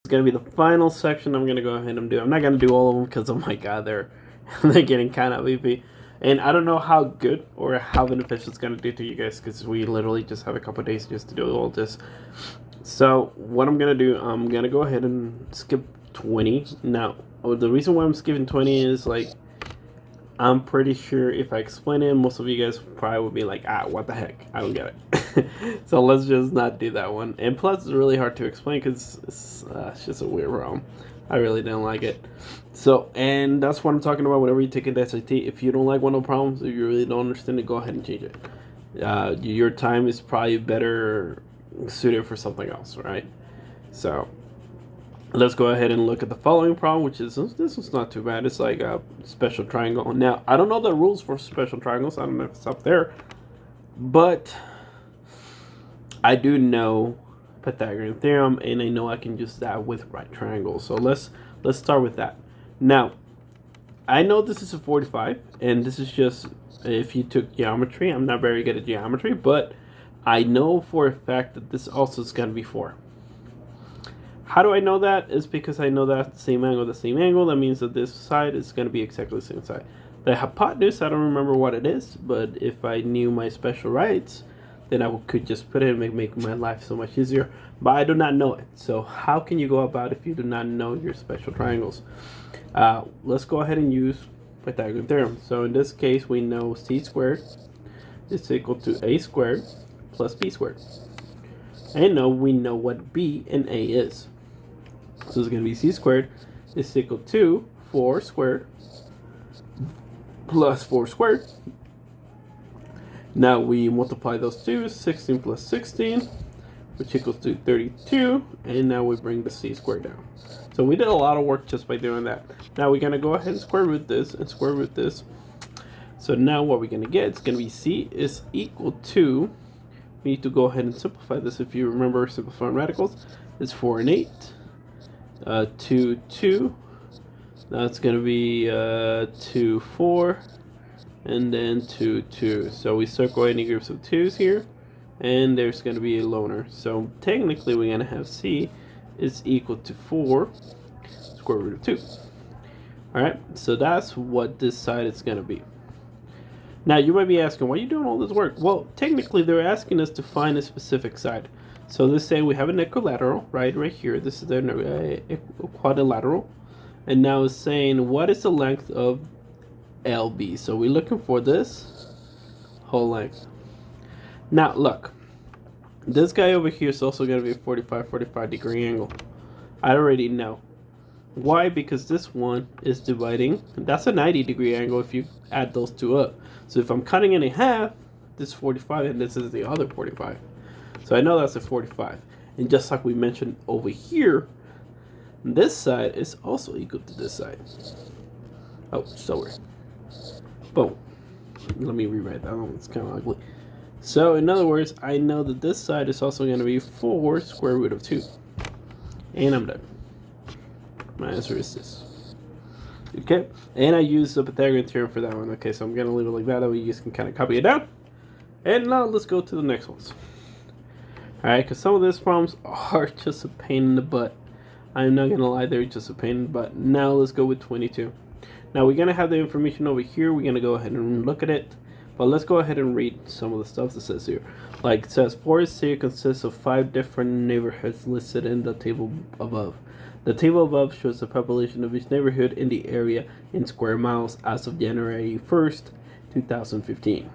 Going to be the final section I'm going to go ahead and do. I'm not going to do all of them because, oh my god, they're getting kind of beefy. And I don't know how good or how beneficial it's going to do to you guys because we literally just have a couple days just to do all this. So what I'm going to do, I'm going to go ahead and skip 20. Now, the reason why I'm skipping 20 is like, I'm pretty sure if I explain it, most of you guys probably would be like, what the heck? I don't get it. So let's just not do that one. And plus, it's really hard to explain because it's just a weird realm. I really didn't like it. So, and that's what I'm talking about whenever you take an SAT. If you don't like one of the problems, if you really don't understand it, go ahead and change it. Your time is probably better suited for something else, right? So, let's go ahead and look at the following problem, which is, this one's not too bad. It's like a special triangle. Now, I don't know the rules for special triangles. I don't know if it's up there. But I do know Pythagorean theorem, and I know I can use that with right triangles. So let's start with that. Now, I know this is a 45, and this is just if you took geometry. I'm not very good at geometry, but I know for a fact that this also is going to be 4. How do I know that? It's because I know that the same angle, That means that this side is going to be exactly the same side. The hypotenuse, I don't remember what it is, but if I knew my special rights, then I could just put it and make my life so much easier. But I do not know it. So how can you go about if you do not know your special triangles? Let's go ahead and use Pythagorean theorem. So in this case, we know c squared is equal to a squared plus b squared. And now we know what b and a is. So it's going to be c squared is equal to 4 squared plus 4 squared. Now we multiply those two, 16 plus 16, which equals to 32. And now we bring the c squared down. So we did a lot of work just by doing that. Now we're going to go ahead and square root this and square root this. So now what we're going to get, it's going to be c is equal to, we need to go ahead and simplify this. If you remember simplifying radicals, it's 4 and 8. 2, 2. Now it's going to be 2, 4. And then 2, 2. So we circle any groups of 2's here. And there's going to be a loner. So technically we're going to have c is equal to 4 square root of 2. Alright, so that's what this side is going to be. Now you might be asking, why are you doing all this work? Well, technically they're asking us to find a specific side. So let's say we have an equilateral, right here. This is the quadrilateral. And now it's saying, what is the length of LB? So we're looking for this whole length. Now look, this guy over here is also going to be a 45 degree angle. I already know. Why? Because this one is dividing. That's a 90 degree angle if you add those two up. So if I'm cutting it in half, this is 45 and this is the other 45. So I know that's a 45. And just like we mentioned over here, this side is also equal to this side. Oh, so weird. Boom. Let me rewrite that one. It's kind of ugly. So in other words, I know that this side is also going to be 4 square root of 2. And I'm done. My answer is this. Okay, and I use the Pythagorean theorem for that one. Okay, so I'm going to leave it like that. That way you guys can kind of copy it down. And now let's go to the next ones. Alright, because some of these problems are just a pain in the butt. I'm not going to lie, they're just a pain in the butt. Now let's go with 22. Now we're going to have the information over here. We're going to go ahead and look at it. But let's go ahead and read some of the stuff that says here. Like it says, Forest City consists of 5 different neighborhoods listed in the table above. The table above shows the population of each neighborhood in the area in square miles as of January 1st, 2015.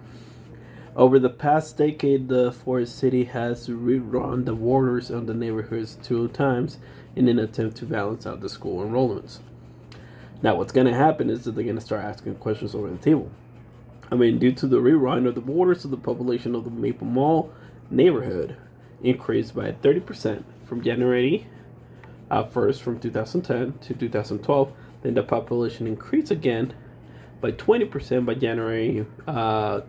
Over the past decade, the Forest City has rerun the borders of the neighborhoods 2 times in an attempt to balance out the school enrollments. Now, what's going to happen is that they're going to start asking questions over the table. I mean, due to the rerun of the borders of the population of the Maple Mall neighborhood increased by 30% from January 1st from 2010 to 2012, then the population increased again by 20% by January of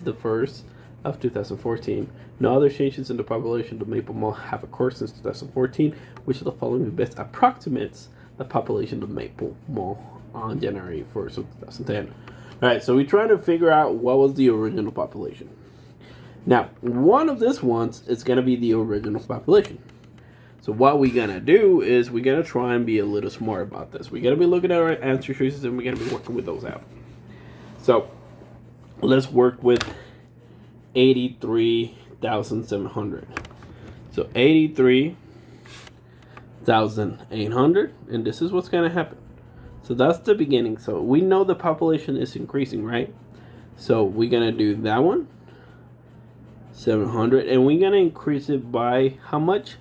the 1st of 2014. No other changes in the population of the Maple Mall have occurred since 2014, which of the following best approximates the population of Maple Mall on January 1st of 2010. Alright, so we're trying to figure out what was the original population. Now, one of these ones is going to be the original population. So what we're gonna do is we're gonna try and be a little smart about this. We're gonna be looking at our answer choices and we're gonna be working with those out. So let's work with 83,700. So 83,800, and this is what's gonna happen. So that's the beginning. So we know the population is increasing, right? So we're gonna do that one, 700, and we're gonna increase it by how much?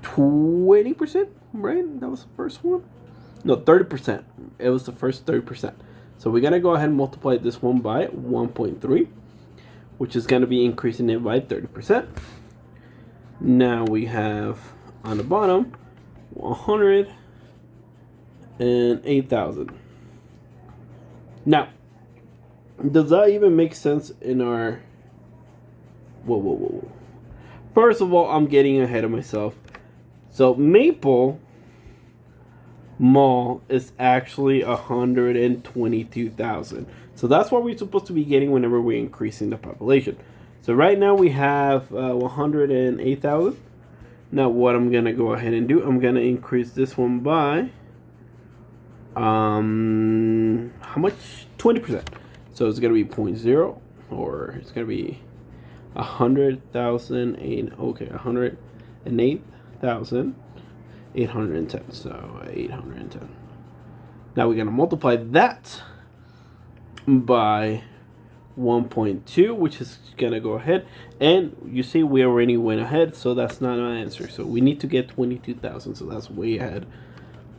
20%, right? That was the first one. No, 30%. It was the first 30%. So we're gonna go ahead and multiply this one by 1.3, which is gonna be increasing it by 30%. Now we have on the bottom 108,000. Now, does that even make sense in our... Whoa. First of all, I'm getting ahead of myself. So Maple Mall is actually 122,000. So that's what we're supposed to be getting whenever we're increasing the population. So right now we have 108,000. Now what I'm going to go ahead and do, I'm going to increase this one by how much? 20%. So it's going to be 0.0, or it's going to be 100,000. Okay, 108,810. So 810. Now we're going to multiply that by 1.2, which is going to go ahead. And you see we already went ahead, so that's not an answer. So we need to get 22,000, so that's way ahead.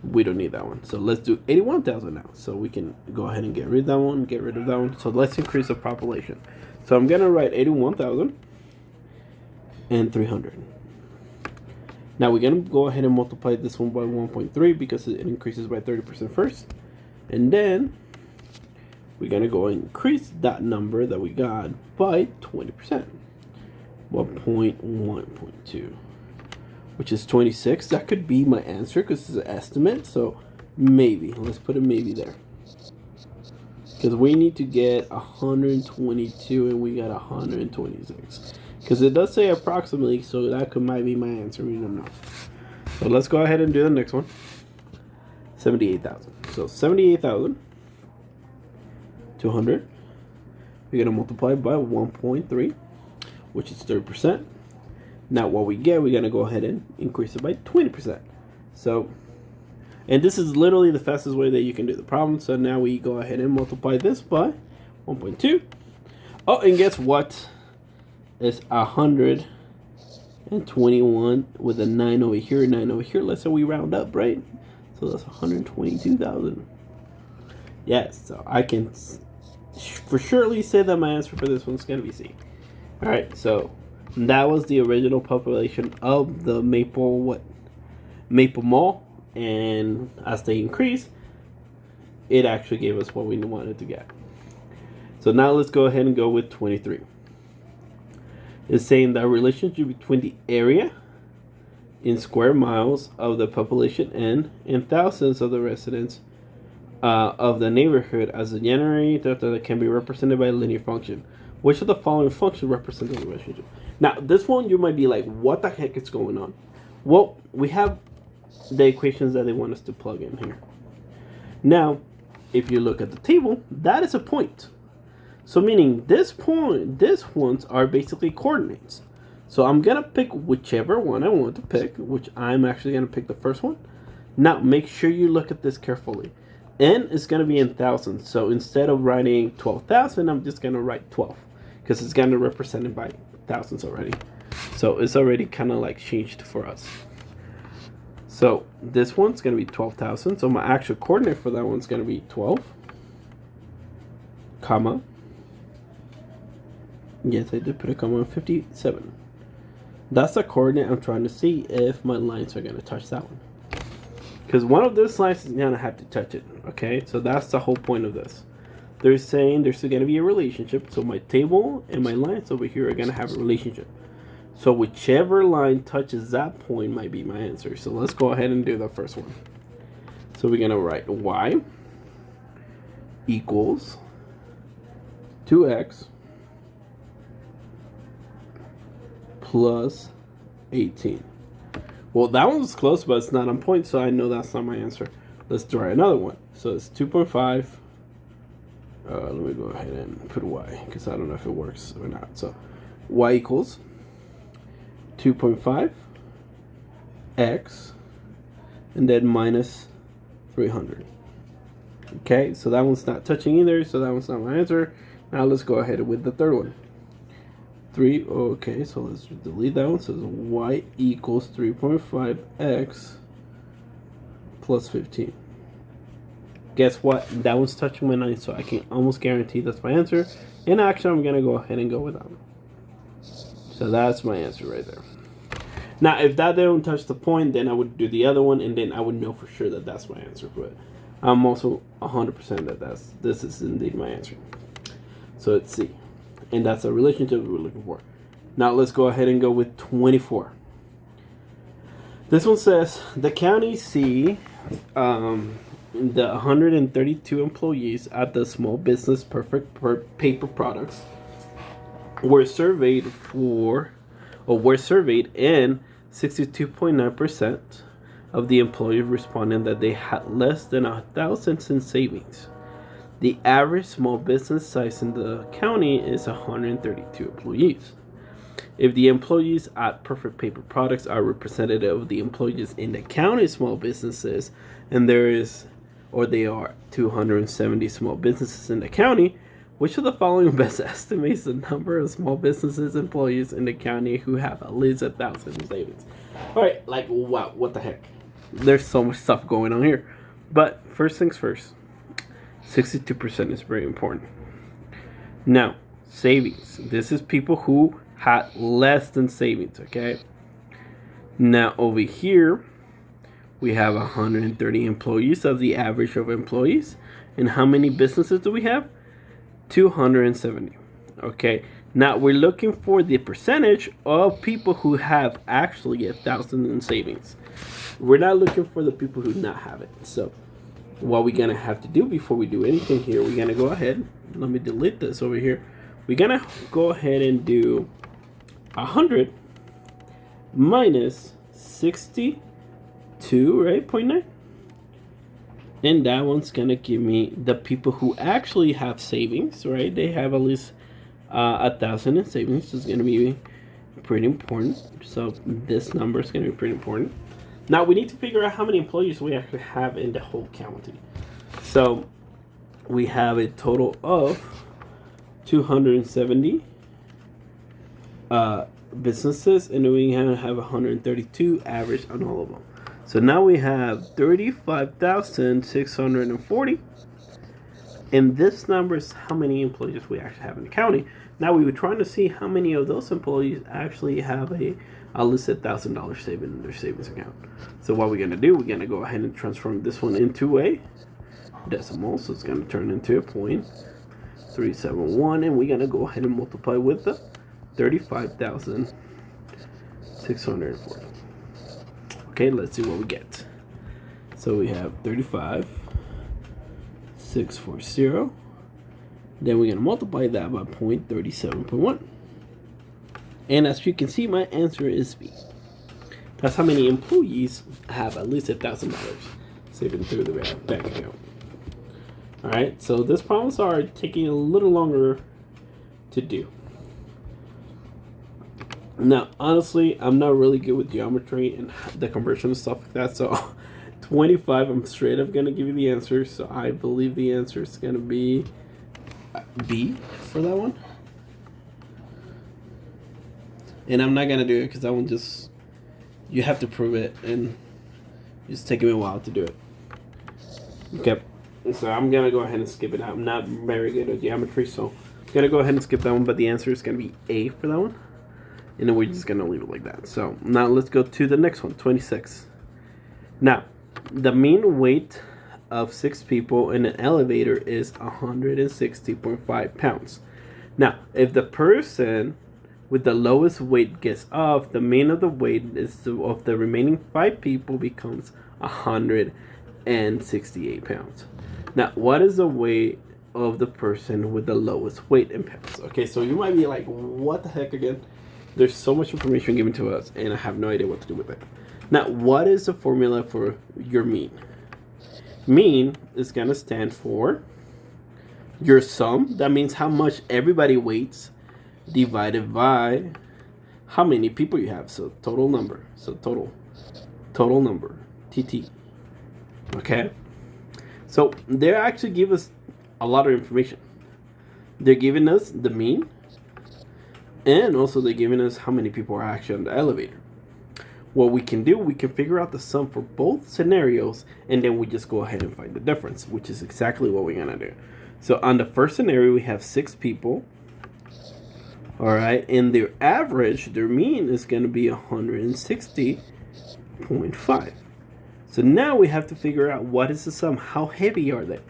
We don't need that one. So let's do 81,000 now. So we can go ahead and get rid of that one, get rid of that one. So let's increase the population. So I'm going to write 81,300. Now we're going to go ahead and multiply this one by 1.3 because it increases by 30% first. And then we're going to go and increase that number that we got by 20%. 1.1.2, which is 26. That could be my answer because it's an estimate. So maybe. Let's put a maybe there. Because we need to get 122 and we got 126. Because it does say approximately, so that might be my answer. We don't know. So let's go ahead and do the next one. 78,000. So 78,200. We're going to multiply by 1.3, which is 30%. Now what we get, we're going to go ahead and increase it by 20%. So, and this is literally the fastest way that you can do the problem. So now we go ahead and multiply this by 1.2. Oh, and guess what? It's 121 with a 9 over here, 9 over here. Let's say we round up, right? So that's 122,000. Yes, so I can for surely say that my answer for this one's going to be C. Alright, so that was the original population of the Maple Mall. And as they increase, it actually gave us what we wanted to get. So now let's go ahead and go with 23. It's saying that relationship between the area in square miles of the population and in thousands of the residents of the neighborhood as a generator that can be represented by a linear function. Which of the following functions represent the relationship? Now, this one you might be like, what the heck is going on? Well, we have the equations that they want us to plug in here. Now, if you look at the table, that is a point. So meaning this point, these ones are basically coordinates. So I'm going to pick whichever one I want to pick, which I'm actually going to pick the first one. Now, make sure you look at this carefully. N is going to be in thousands. So instead of writing 12,000, I'm just going to write 12. Because it's going to represent it by thousands already. So it's already kind of like changed for us. So this one's going to be 12,000. So my actual coordinate for that one's going to be 12, comma. Yes, I did put a comma on 57. That's the coordinate I'm trying to see if my lines are going to touch that one. Because one of those lines is going to have to touch it. Okay, so that's the whole point of this. They're saying there's going to be a relationship. So my table and my lines over here are going to have a relationship. So whichever line touches that point might be my answer. So let's go ahead and do the first one. So we're going to write y equals 2x plus 18, Well, that one was close, but it's not on point, so I know that's not my answer. Let's try another one. So it's 2.5. Let me go ahead and put y, because I don't know if it works or not. So y equals 2.5 x and then minus 300. Okay, so that one's not touching either, so that one's not my answer. Now let's go ahead with the third one. 3, okay, so let's delete that one. So y equals 3.5x plus 15. Guess what? That one's touching my 9, so I can almost guarantee that's my answer. In action, I'm going to go ahead and go with that one. So that's my answer right there. Now, if that didn't touch the point, then I would do the other one, and then I would know for sure that that's my answer. But I'm also 100% that this is indeed my answer. So it's C. And that's a relationship we're looking for. Now, let's go ahead and go with 24. This one says, the county C... the 132 employees at the Small Business Perfect Paper Products were surveyed and 62.9% of the employees responded that they had less than $1,000 in savings. The average small business size in the county is 132 employees. If the employees at Perfect Paper Products are representative of the employees in the county small businesses, and they are 270 small businesses in the county, which of the following best estimates the number of small businesses employees in the county who have at least 1,000 in savings? All right, like, wow, what the heck? There's so much stuff going on here. But first things first, 62% is very important. Now, savings. This is people who had less than savings, okay? Now, over here, we have 130 employees of the average of employees. And how many businesses do we have? 270. Okay. Now we're looking for the percentage of people who have actually 1,000 in savings. We're not looking for the people who not have it. So what we're gonna have to do before we do anything here, we're gonna go ahead. Let me delete this over here. We're gonna go ahead and do 100 minus 62, right? 0.9. And that one's gonna give me the people who actually have savings, right? They have at least 1,000 in savings. Is gonna be pretty important. So this number is gonna be pretty important. Now we need to figure out how many employees we actually have in the whole county. So we have a total of 270 businesses, and we have 132 average on all of them. So now we have 35,640. And this number is how many employees we actually have in the county. Now we were trying to see how many of those employees actually have at least $1,000 saving in their savings account. So what we're gonna do, we're gonna go ahead and transform this one into a decimal. So it's gonna turn into a 0.371, and we're gonna go ahead and multiply with the 35,640. Okay, let's see what we get. So we have 35,640. Then we're going to multiply that by 0.37.1. And as you can see, my answer is B. That's how many employees have at least $1,000 saving through the bank account. Alright, so these problems are taking a little longer to do. Now, honestly, I'm not really good with geometry and the conversion and stuff like that. So 25, I'm straight up going to give you the answer. So I believe the answer is going to be B for that one. And I'm not going to do it because that one just, you have to prove it. And it's taking me a while to do it. Okay. So I'm going to go ahead and skip it. I'm not very good at geometry. So I'm going to go ahead and skip that one. But the answer is going to be A for that one. And then we're just going to leave it like that. So now let's go to the next one, 26. Now, the mean weight of 6 people in an elevator is 160.5 pounds. Now, if the person with the lowest weight gets off, the mean of the weight of the remaining 5 people becomes 168 pounds. Now, what is the weight of the person with the lowest weight in pounds? Okay, so you might be like, what the heck again? There's so much information given to us, and I have no idea what to do with it. Now, what is the formula for your mean? Mean is going to stand for your sum. That means how much everybody weights divided by how many people you have. So total number. So total number. TT. Okay. So they actually give us a lot of information. They're giving us the mean, and also they're giving us how many people are actually on the elevator. What we can do, we can figure out the sum for both scenarios, and then we just go ahead and find the difference, which is exactly what we're gonna do. So on the first scenario, we have 6 people. All right, and their average, their mean is gonna be 160.5. So now we have to figure out what is the sum, how heavy are they?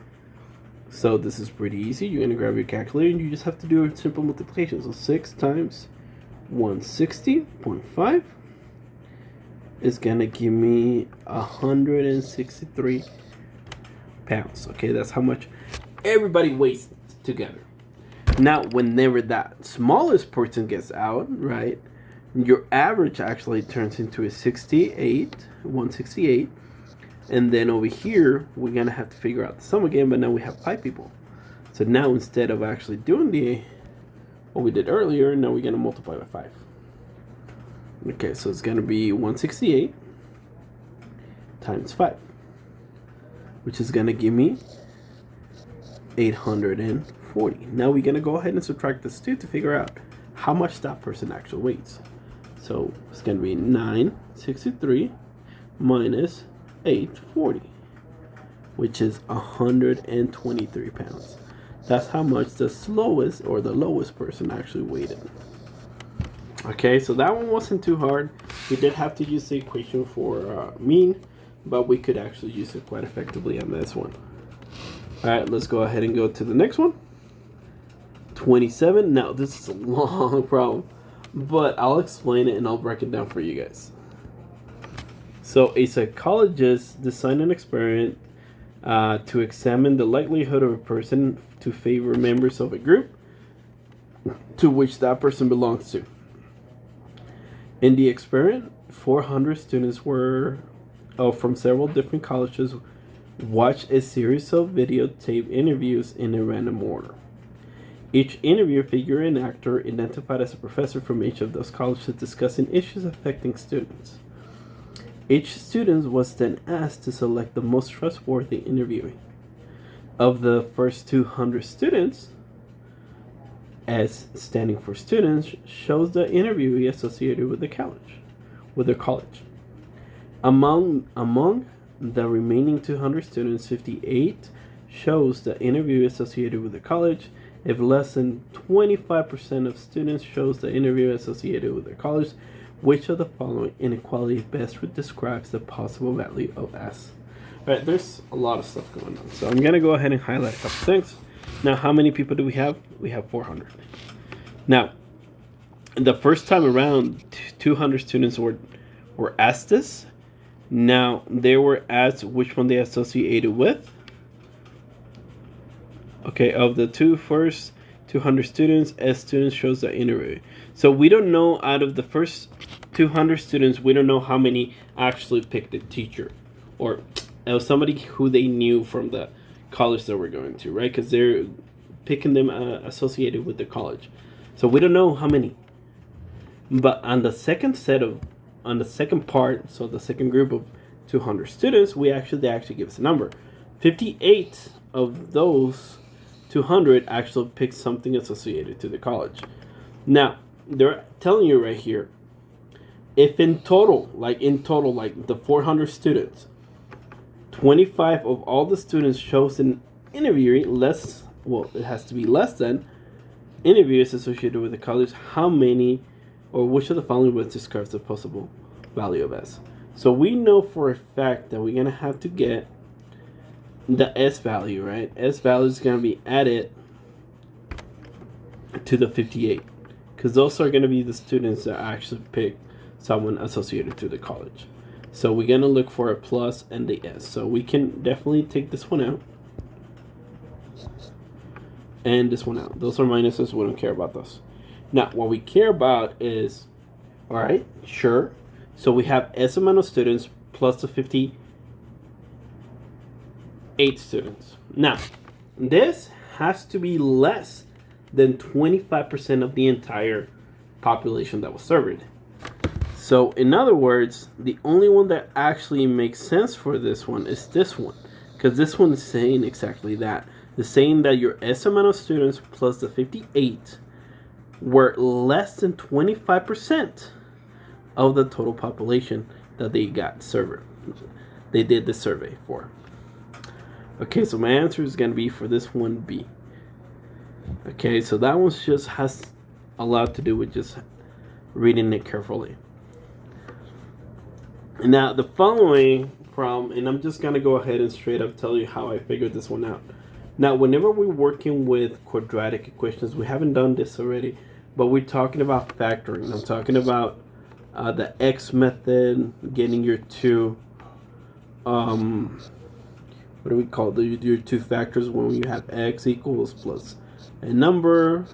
So this is pretty easy. You're gonna grab your calculator and you just have to do a simple multiplication. So 6 times 160.5 is gonna give me 163 pounds. Okay, that's how much everybody weighs together. Now, whenever that smallest person gets out, right, your average actually turns into a 168. And then over here, we're gonna have to figure out the sum again, but now we have 5 people. So now instead of actually doing what we did earlier, now we're gonna multiply by 5. Okay, so it's gonna be 168 times 5, which is gonna give me 840. Now we're gonna go ahead and subtract this 2 to figure out how much that person actually weighs. So it's gonna be 963 minus 840, which is 123 pounds. That's how much the slowest or the lowest person actually weighed. Okay, so that one wasn't too hard. We did have to use the equation for mean, but we could actually use it quite effectively on this one. All right, let's go ahead and go to the next one. 27. Now, this is a long problem, but I'll explain it and I'll break it down for you guys. So a psychologist designed an experiment to examine the likelihood of a person to favor members of a group to which that person belongs to. In the experiment, 400 students were from several different colleges watched a series of videotape interviews in a random order. Each interview figure and actor identified as a professor from each of those colleges discussing issues affecting students. Each student was then asked to select the most trustworthy interviewee. Of the first 200 students, S standing for students, shows the interviewee associated with their college. Among the remaining 200 students, 58 shows the interviewee associated with the college. If less than 25% of students shows the interview associated with their college, which of the following inequality best describes the possible value of S? All right, there's a lot of stuff going on. So I'm going to go ahead and highlight a couple things. Now, how many people do we have? We have 400. Now, the first time around, 200 students were asked this. Now, they were asked which one they associated with. Okay, of the first 200 students, S students shows the interview. So we don't know, out of the first 200 students, we don't know how many actually picked the teacher or somebody who they knew from the college that we're going to, right? Because they're picking them associated with the college. So we don't know how many. But on the second part, so the second group of 200 students, they actually give us a number. 58 of those 200 actually picked something associated to the college. Now, they're telling you right here, if in total, like the 400 students, 25 of all the students chose an interviewee it has to be less than interviewees associated with the college, how many or which of the following words describes the possible value of S? So we know for a fact that we're going to have to get the S value, right? S value is going to be added to the 58 because those are going to be the students that actually pick someone associated to the college. So we're going to look for a plus and the S. So we can definitely take this one out and this one out. Those are minuses. We don't care about those. Now, what we care about is, all right, sure, So we have S amount of students plus the 58 students. Now, this has to be less than 25% of the entire population that was served. So in other words, the only one that actually makes sense for this one is this one, because this one is saying exactly that. It's saying that your S amount of students plus the 58 were less than 25% of the total population that they got served. They did the survey for. Okay, so my answer is going to be for this one B. Okay, so that one just has a lot to do with just reading it carefully. Now the following problem, and I'm just going to go ahead and straight up tell you how I figured this one out. Now, whenever we're working with quadratic equations, we haven't done this already, but we're talking about factoring. I'm talking about the X method, getting your two, what do we call your two factors when you have X equals plus a number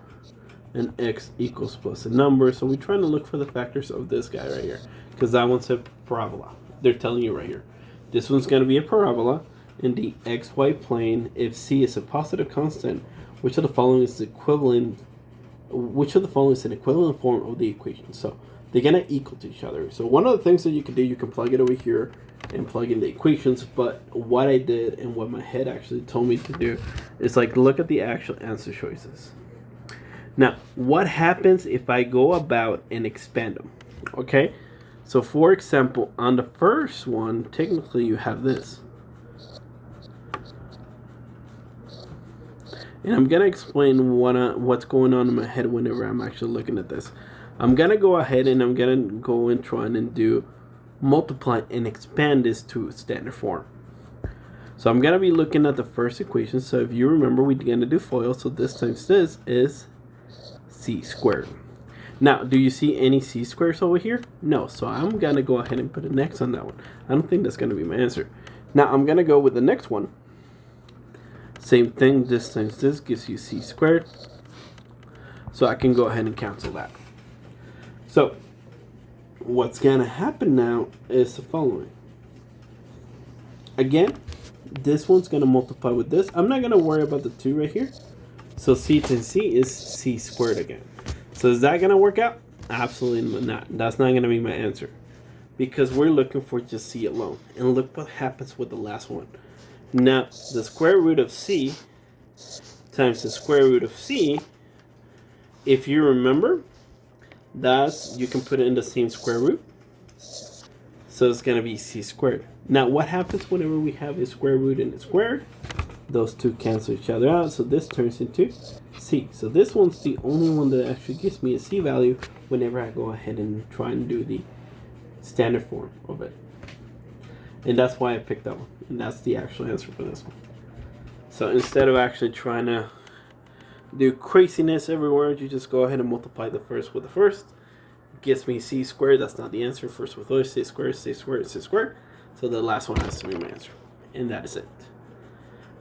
and X equals plus a number. So we're trying to look for the factors of this guy right here, because that one's a parabola. They're telling you right here. This one's going to be a parabola in the xy plane. If c is a positive constant, which of the following is equivalent? Which of the following is an equivalent form of the equation? So they're gonna equal to each other. So one of the things that you can do, you can plug it over here and plug in the equations. But what I did and what my head actually told me to do is like look at the actual answer choices. Now, what happens if I go about and expand them? Okay, so for example, on the first one, technically you have this. And I'm going to explain what's going on in my head whenever I'm actually looking at this. I'm going to go ahead and I'm going to go and try and do multiply and expand this to standard form. So I'm going to be looking at the first equation. So if you remember, we're going to do FOIL. So this times this is c squared. Now, do you see any c squares over here? No. So I'm going to go ahead and put an X on that one. I don't think that's going to be my answer. Now, I'm going to go with the next one. Same thing, this times this gives you c squared. So I can go ahead and cancel that. So what's going to happen now is the following. Again, this one's going to multiply with this. I'm not going to worry about the 2 right here. So c times c is c squared again. So is that going to work out? Absolutely not. That's not going to be my answer, because we're looking for just c alone. And look what happens with the last one. Now, the square root of c times the square root of c, if you remember, you can put it in the same square root. So it's going to be c squared. Now, what happens whenever we have a square root and a square? Those two cancel each other out, so this turns into c. So this one's the only one that actually gives me a c value whenever I go ahead and try and do the standard form of it. And that's why I picked that one. And that's the actual answer for this one. So instead of actually trying to do craziness everywhere, you just go ahead and multiply the first with the first. It gives me c squared. That's not the answer. First with other, c squared, c squared, c squared. So the last one has to be my answer. And that is it.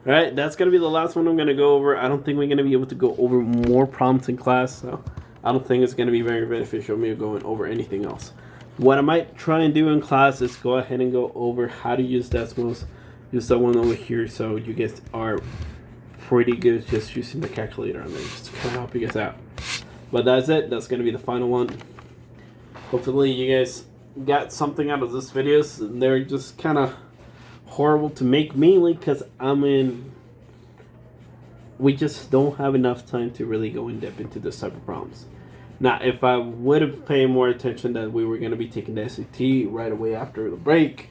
Alright, that's going to be the last one I'm going to go over. I don't think we're going to be able to go over more problems in class. So I don't think it's going to be very beneficial me going over anything else. What I might try and do in class is go ahead and go over how to use decimals. Use that one over here, so you guys are pretty good just using the calculator on there, just to kind of help you guys out. But that's it. That's going to be the final one. Hopefully you guys got something out of this videos. They're just kind of horrible to make, mainly because we just don't have enough time to really go in depth into this type of problems. Now, if I would have paid more attention that we were going to be taking the SAT right away after the break,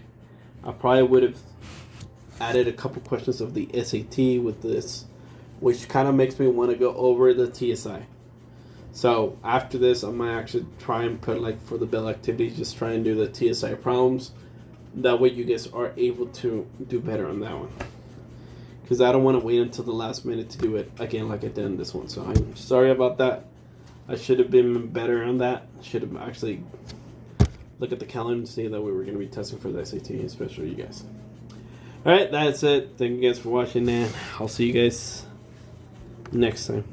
I probably would have added a couple questions of the SAT with this, which kind of makes me want to go over the TSI. So after this, I might actually try and put, like, for the bill activities, just try and do the TSI problems. That way you guys are able to do better on that one. Because I don't want to wait until the last minute to do it again like I did in this one. So I'm sorry about that. I should have been better on that. Should have actually look at the calendar and see that we were going to be testing for the SAT, especially you guys. Alright, that's it. Thank you guys for watching, and I'll see you guys next time.